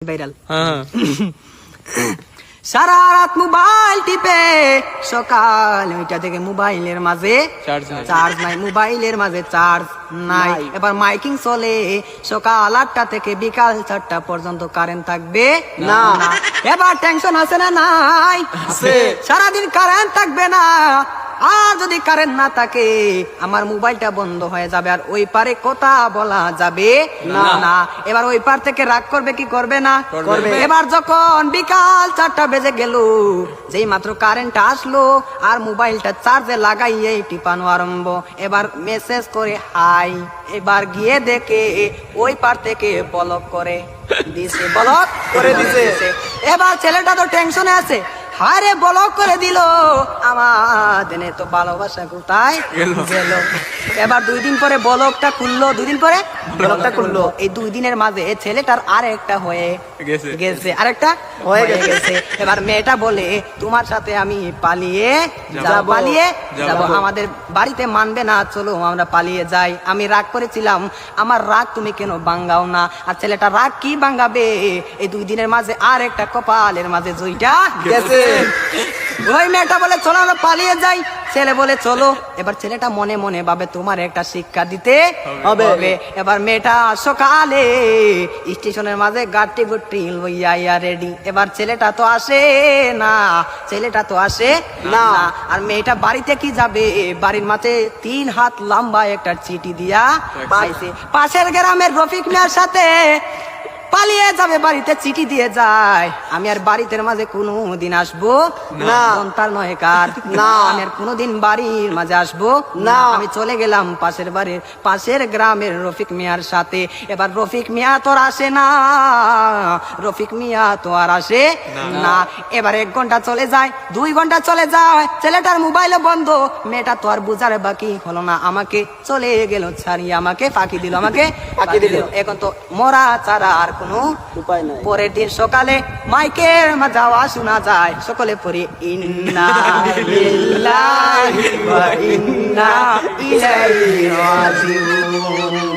Viral সারা রাত mobile টিপে সকাল 9টা থেকে মোবাইলের মাঝে চার্জ নাই, মোবাইলের মাঝে চার্জ নাই। এবার মাইকিং চলে সকাল 8টা থেকে বিকাল 4টা পর্যন্ত কারেন্ট থাকবে না। এবার টেনশন আছে না? নাই, সারাদিন কারেন্ট থাকবে না। আর যদি কারেন্ট না থাকে আমার মোবাইলটা বন্ধ হয়ে যাবে, আর ওই পারে কথা বলা যাবে না। এবার ওই পার থেকে রাগ করবে কি করবে না? করবে। এবার যখন বিকাল 4টা বেজে গেল, যেই মাত্র কারেন্ট আসলো আর মোবাইলটা চার্জে লাগাইয়ে টিপানো আরম্ভ। এবার মেসেজ করে হাই, এবার গিয়ে দেখে ওই পার থেকে ব্লক করে দিছে, ব্লক করে দিছে। এবার ছেলেটা তো টেনশনে আছে, হারে ব্লক করে দিল, আমাদের তো ভালোবাসা কোথায় গেল। এবার 2 দিন পরে ব্লকটা খুললো, 2 দিন পরে ব্লকটা খুললো। এই 2 দিনের মাঝে ছেলেটার আরেকটা হয়ে গেছে, আরেকটা হয়ে গেছে। এবার মেয়েটা বলে তোমার সাথে আমি পালিয়ে যাব, আমাদের বাড়িতে মানবে না, চলো আমরা পালিয়ে যাই। আমি রাগ করেছিলাম, আমার রাগ তুমি কেন ভাঙাও না? আর ছেলেটা রাগ কি ভাঙাবে? এই 2 দিনের মাঝে আরেকটা কপালের মাঝে জুইটা গেছে। ওই মেয়েটা বলে চলো আমরা পালিয়ে যাই, ছেলে বলে চলো। এবার ছেলেটা মনে মনে ভাবে তোমার একটা শিক্ষা দিতে হবে। এবার মেয়েটা সকালে স্টেশনের মাঝে গাড়ি গুটি লইয়া রেডি। এবার ছেলেটা তো আসে না, আর মেয়েটা বাড়িতে কি যাবে? বাড়ির মাঝে 3 হাত লম্বা একটা চিঠি দিয়া পাইছে। পাশের গ্রামের রফিক মিয়ার সাথে পালিয়ে যাবে, বাড়িতে চিঠি দিয়ে যায়। আমি আর বাড়িতে মাঝে কোনোদিন আসবো না, তার নয় কার না, আমি আর কোনোদিন বাড়ির মাঝে আসবো না। আমি চলে গেলাম পাশের গ্রামের রফিক মিয়ার সাথে। এবার রফিক মিয়া তো আসে না, আর আসে না। এবার 1 ঘন্টা চলে যায়, 2 ঘন্টা চলে যায়, ছেলেটার মোবাইলে বন্ধ। মেয়েটা তো আর বুঝার বাকি হলো না, আমাকে চলে গেল ছাড়িয়ে, আমাকে ফাঁকি দিল। এখন তো মরা ছাড়া আর কোনো উপায় নাই। পরের দিন সকালে মাইকের মাঝে আওয়াজ শোনা যায়, সকলে পড়ি ইন্না লিল্লাহি ওয়া ইন্না ইলাইহি রাজিউন।